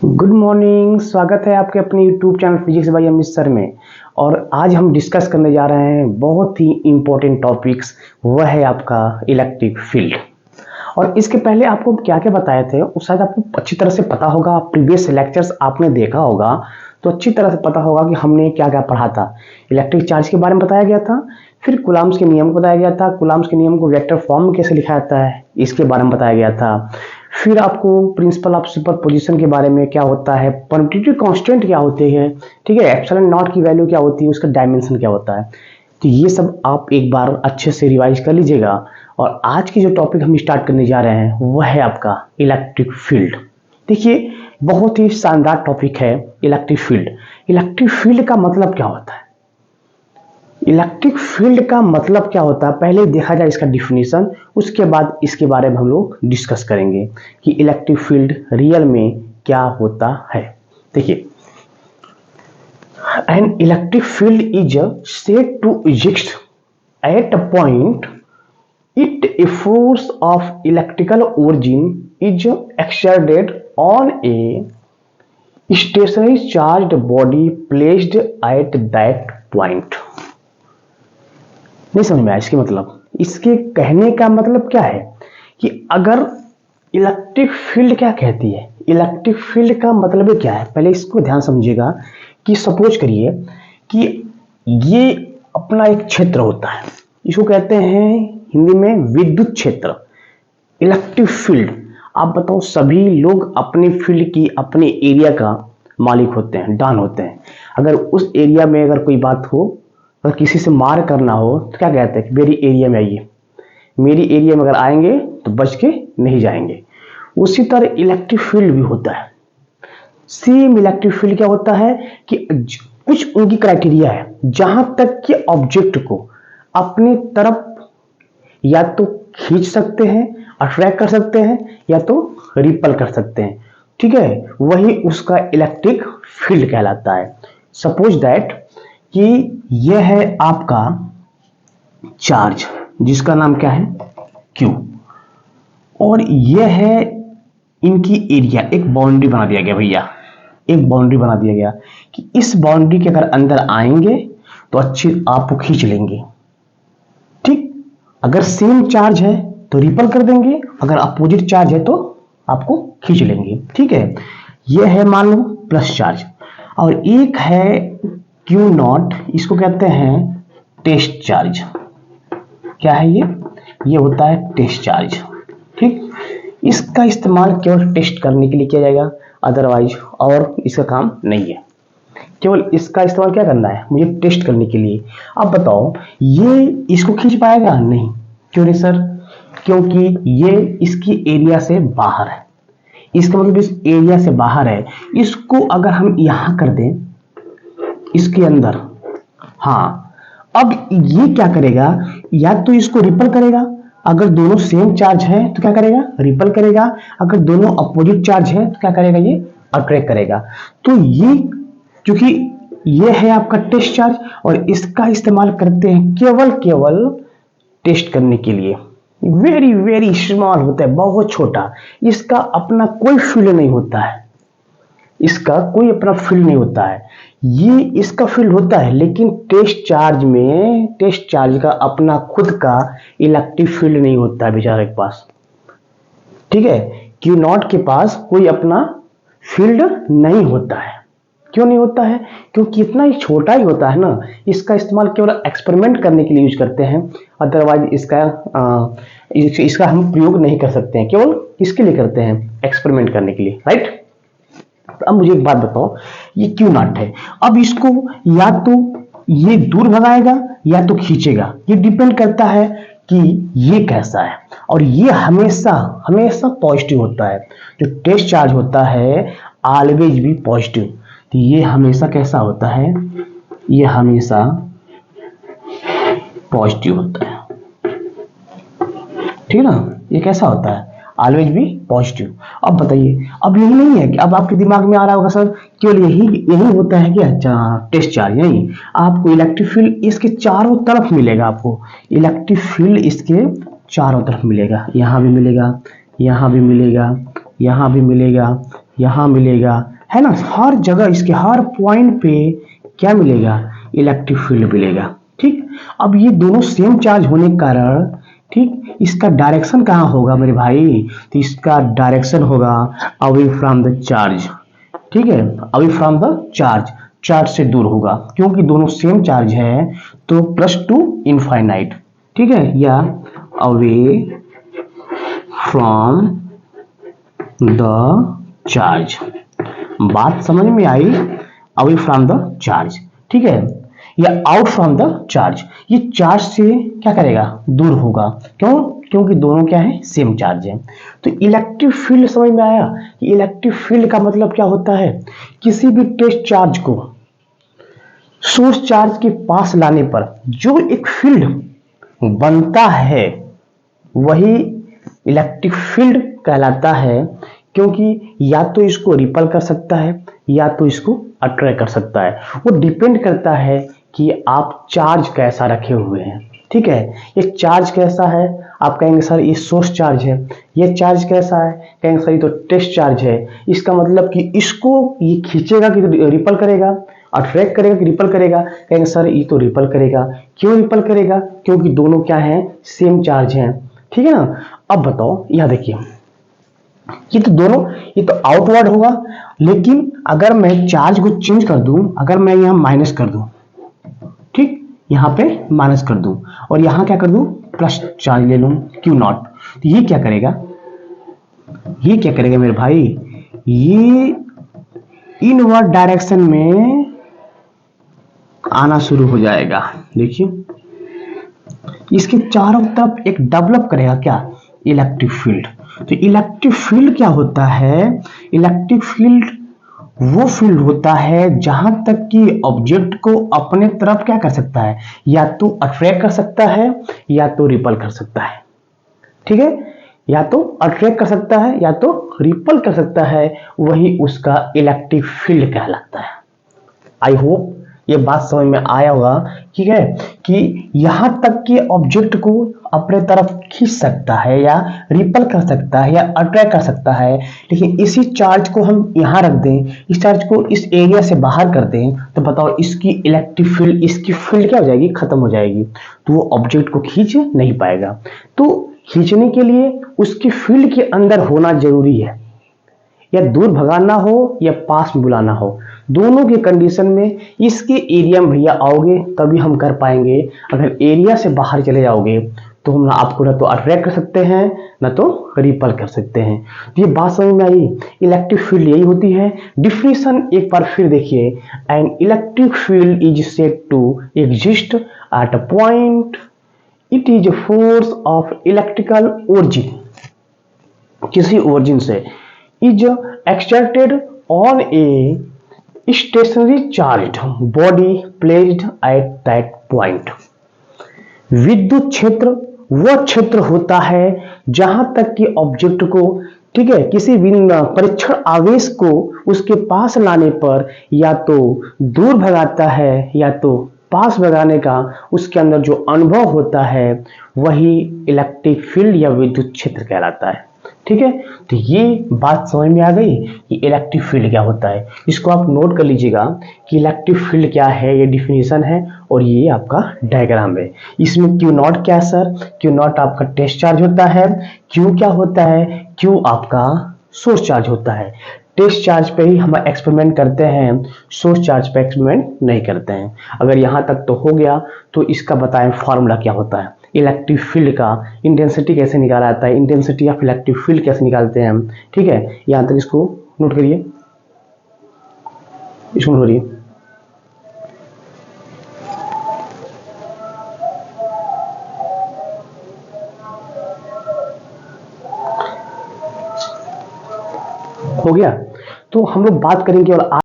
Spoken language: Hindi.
Good morning. स्वागत है आपके अपने YouTube channel physics bye Amit sir में। और आज हम डिस्कस करने जा रहे हैं बहुत ही इम्पोर्टेंट टॉपिक्स, वह है आपका इलेक्ट्रिक फील्ड। और इसके पहले आपको क्या क्या बताए थे वो शायद आपको अच्छी तरह से पता होगा, प्रीवियस लेक्चर्स आपने देखा होगा तो अच्छी तरह से पता होगा कि हमने क्या क्या पढ़ा था। इलेक्ट्रिक चार्ज के बारे में बताया गया था, फिर कूलम्ब्स के नियम को बताया गया था, कूलम्ब्स के नियम को वेक्टर फॉर्म में कैसे लिखा जाता है इसके बारे में बताया गया था। फिर आपको प्रिंसिपल ऑफ सुपरपोजिशन के बारे में क्या होता है, परमिटिविटी कांस्टेंट क्या होते हैं, ठीक है, एप्सिलॉन नॉट की वैल्यू क्या होती है, उसका डायमेंशन क्या होता है। तो ये सब आप एक बार अच्छे से रिवाइज कर लीजिएगा। और आज की जो टॉपिक हम स्टार्ट करने जा रहे हैं वह है आपका इलेक्ट्रिक फील्ड। देखिए, बहुत ही शानदार टॉपिक है इलेक्ट्रिक फील्ड। इलेक्ट्रिक फील्ड का मतलब क्या होता है? इलेक्ट्रिक फील्ड का मतलब क्या होता है, पहले देखा जाए इसका डिफिनीशन, उसके बाद इसके बारे में हम लोग डिस्कस करेंगे कि इलेक्ट्रिक फील्ड रियल में क्या होता है। देखिए, an electric field is said to exist at a point it a force of electrical origin is exerted on a stationary charged body placed at that point. नहीं समझ में आया इसके मतलब? इसके कहने का मतलब क्या है कि अगर इलेक्ट्रिक फील्ड क्या कहती है, इलेक्ट्रिक फील्ड का मतलब क्या है, पहले इसको ध्यान समझिएगा कि सपोज करिए कि ये अपना एक क्षेत्र होता है, इसको कहते हैं हिंदी में विद्युत क्षेत्र। इलेक्ट्रिक फील्ड, आप बताओ, सभी लोग अपने फील्ड की, अपने एरिया का मालिक होते हैं, डॉन होते हैं। अगर उस एरिया में अगर कोई बात हो, अगर किसी से मार करना हो तो क्या कहते हैं कि मेरी एरिया में आइए, मेरी एरिया में अगर आएंगे तो बच के नहीं जाएंगे। उसी तरह इलेक्ट्रिक फील्ड भी होता है। सेम इलेक्ट्रिक फील्ड क्या होता है कि कुछ उनकी क्राइटेरिया है, जहां तक कि ऑब्जेक्ट को अपनी तरफ या तो खींच सकते हैं, अट्रैक्ट कर सकते हैं, या तो रिपल कर सकते हैं, ठीक है, वही उसका इलेक्ट्रिक फील्ड कहलाता है। सपोज दैट कि यह है आपका चार्ज जिसका नाम क्या है, Q, और यह है इनकी एरिया। एक बाउंड्री बना दिया गया भैया, एक बाउंड्री बना दिया गया कि इस बाउंड्री के अगर अंदर आएंगे तो अच्छी आपको खींच लेंगे, ठीक। अगर सेम चार्ज है तो रिपल कर देंगे, अगर अपोजिट चार्ज है तो आपको खींच लेंगे, ठीक है। यह है मान लो प्लस चार्ज, और एक है Q नॉट, इसको कहते हैं टेस्ट चार्ज। क्या है ये होता है टेस्ट चार्ज, ठीक। इसका इस्तेमाल केवल टेस्ट करने के लिए किया जाएगा, अदरवाइज और इसका काम नहीं है। केवल इसका इस्तेमाल क्या करना है, मुझे टेस्ट करने के लिए। अब बताओ, ये इसको खींच पाएगा? नहीं। क्यों नहीं सर? क्योंकि ये इसकी एरिया से बाहर है। इसका मतलब इस एरिया से बाहर है। इसको अगर हम यहां कर दें इसके अंदर, हाँ, अब ये क्या करेगा, या तो इसको रिपल करेगा, अगर दोनों सेम चार्ज है तो क्या करेगा, रिपल करेगा, अगर दोनों अपोजिट चार्ज है तो क्या करेगा, ये अट्रैक्ट करेगा। तो ये क्योंकि ये है आपका टेस्ट चार्ज, और इसका इस्तेमाल करते हैं केवल टेस्ट करने के लिए। वेरी वेरी स्मॉल होता है, बहुत छोटा, इसका अपना कोई फील्ड नहीं होता है, इसका कोई अपना फील्ड नहीं होता है। ये इसका फील्ड होता है, लेकिन टेस्ट चार्ज में टेस्ट चार्ज का अपना खुद का इलेक्ट्रिक फील्ड नहीं होता है बेचारे के पास, ठीक है। Q नॉट के पास कोई अपना फील्ड नहीं होता है। क्यों नहीं होता है? क्योंकि इतना ही छोटा ही होता है ना, इसका इस्तेमाल केवल एक्सपेरिमेंट करने के लिए यूज करते हैं, अदरवाइज इसका हम प्रयोग नहीं कर सकते हैं। केवल किसके लिए करते हैं? एक्सपेरिमेंट करने के लिए, राइट। अब मुझे एक बात बताओ, ये Q नॉट है, अब इसको या तो ये दूर भगाएगा या तो खींचेगा, ये डिपेंड करता है कि ये कैसा है। और ये हमेशा हमेशा पॉजिटिव होता है, जो टेस्ट चार्ज होता है ऑलवेज भी पॉजिटिव। तो ये हमेशा कैसा होता है, ये हमेशा पॉजिटिव होता है, ठीक है ना। ये कैसा होता है, ऑलवेज भी पॉजिटिव। अब बताइए, अब यही नहीं है कि अब आपके दिमाग में आ रहा होगा सर केवल यही होता है कि अच्छा टेस्ट चार्ज, नहीं, आपको इलेक्ट्रिक फील्ड इसके चारों तरफ मिलेगा। आपको इलेक्ट्रिक फील्ड इसके चारों तरफ मिलेगा, यहाँ भी मिलेगा, यहाँ भी मिलेगा, यहाँ भी मिलेगा, यहाँ मिलेगा, है ना। हर जगह इसके हर पॉइंट पे क्या मिलेगा, इलेक्ट्रिक फील्ड मिलेगा। ठीक, अब ये दोनों सेम चार्ज होने के कारण, ठीक, इसका डायरेक्शन कहाँ होगा मेरे भाई, तो इसका डायरेक्शन होगा अवे फ्रॉम द चार्ज। ठीक है, away from the charge, charge से दूर होगा, क्योंकि दोनों सेम चार्ज है तो प्लस टू इनफाइनाइट। ठीक है, या अवे फ्रॉम द चार्ज। बात समझ में आई, अवे फ्रॉम द चार्ज। ठीक है, या आउट फ्रॉम द चार्ज, ये चार्ज से क्या करेगा, दूर होगा। क्यों, क्योंकि दोनों क्या है, सेम चार्ज है। तो इलेक्ट्रिक फील्ड समझ में आया कि इलेक्ट्रिक फील्ड का मतलब क्या होता है, किसी भी टेस्ट चार्ज को सोर्स चार्ज के पास लाने पर जो एक फील्ड बनता है वही इलेक्ट्रिक फील्ड कहलाता है। क्योंकि या तो इसको रिपल कर सकता है या तो इसको अट्रैक्ट कर सकता है, वो डिपेंड करता है कि आप चार्ज कैसा रखे हुए हैं। ठीक है, ये चार्ज कैसा है, आप कहेंगे सर ये सोर्स चार्ज है। ये चार्ज कैसा है, कहेंगे सर ये तो टेस्ट चार्ज है। इसका मतलब कि इसको ये खींचेगा कि रिपल करेगा, अट्रैक्ट करेगा कि रिपल करेगा, कहेंगे सर ये तो रिपल करेगा। क्यों रिपल करेगा, क्योंकि दोनों क्या हैं, सेम चार्ज हैं। ठीक है ना। अब बताओ, यह देखिए, ये तो दोनों, ये तो आउटवर्ड होगा, लेकिन अगर मैं चार्ज को चेंज कर दूं, अगर मैं यहां माइनस कर दूं, ठीक, यहां पे माइनस कर दूं और यहां क्या कर दूं, प्लस चार्ज ले लूं, क्यू नॉट, तो ये क्या करेगा, ये क्या करेगा मेरे भाई, ये इनवर्ड डायरेक्शन में आना शुरू हो जाएगा। देखिए, इसके चारों तरफ एक डेवलप करेगा क्या, इलेक्ट्रिक फील्ड। तो इलेक्ट्रिक फील्ड क्या होता है, इलेक्ट्रिक फील्ड वो फील्ड होता है जहां तक कि ऑब्जेक्ट को अपने तरफ क्या कर सकता है, या तो अट्रैक्ट कर सकता है या तो रिपल कर सकता है। ठीक है, या तो अट्रैक्ट कर सकता है या तो रिपल कर सकता है, वही उसका इलेक्ट्रिक फील्ड कहलाता है। आई होप ये बात समझ में आया होगा। ठीक है, कि यहां तक कि ऑब्जेक्ट को अपने तरफ खींच सकता है या रिपल कर सकता है या अट्रैक्ट कर सकता है, लेकिन इसी चार्ज को हम यहां रख दें, इस चार्ज को इस एरिया से बाहर कर दें, तो बताओ इसकी इलेक्ट्रिक फील्ड, इसकी फील्ड क्या हो जाएगी, खत्म हो जाएगी। तो वो ऑब्जेक्ट को खींच नहीं पाएगा। तो खींचने के लिए उसकी फील्ड के अंदर होना जरूरी है, या दूर भगाना हो या पास में बुलाना हो, दोनों के कंडीशन में इसके एरिया में भैया आओगे तभी हम कर पाएंगे। अगर एरिया से बाहर चले जाओगे तो हम आपको ना तो अट्रैक्ट कर सकते हैं ना तो रिपल कर सकते हैं। तो ये बात समझ में आई, इलेक्ट्रिक फील्ड यही होती है। डिफिनेशन एक बार फिर देखिए, an electric field is said to exist at a point, it is a force of electrical origin, किसी ओरिजिन से, is exerted on a stationary charged body placed at that point। विद्युत क्षेत्र वह क्षेत्र होता है जहां तक कि ऑब्जेक्ट को, ठीक है, किसी भी परीक्षण आवेश को उसके पास लाने पर या तो दूर भगाता है या तो पास भगाने का उसके अंदर जो अनुभव होता है वही इलेक्ट्रिक फील्ड या विद्युत क्षेत्र कहलाता है। ठीक है, तो ये बात समझ में आ गई कि इलेक्ट्रिक फील्ड क्या होता है। इसको आप नोट कर लीजिएगा कि इलेक्ट्रिक फील्ड क्या है, ये डिफिनीशन है और ये आपका डायग्राम है। इसमें क्यू नॉट क्या है सर, क्यू नॉट आपका टेस्ट चार्ज होता है, क्यू क्या होता है, क्यू आपका सोर्स चार्ज होता है। टेस्ट चार्ज पे ही हम एक्सपेरिमेंट करते हैं, सोर्स चार्ज पे एक्सपेरिमेंट नहीं करते हैं। अगर यहाँ तक तो हो गया, तो इसका बताएं फॉर्मूला क्या होता है, इलेक्ट्रिक फील्ड का इंटेंसिटी कैसे निकाला जाता है, इंटेंसिटी ऑफ इलेक्ट्रिक फील्ड कैसे निकालते हैं हम। ठीक है, यहाँ तक इसको नोट करिए, इसको नोट करिए। हो गया, तो हम लोग बात करेंगे और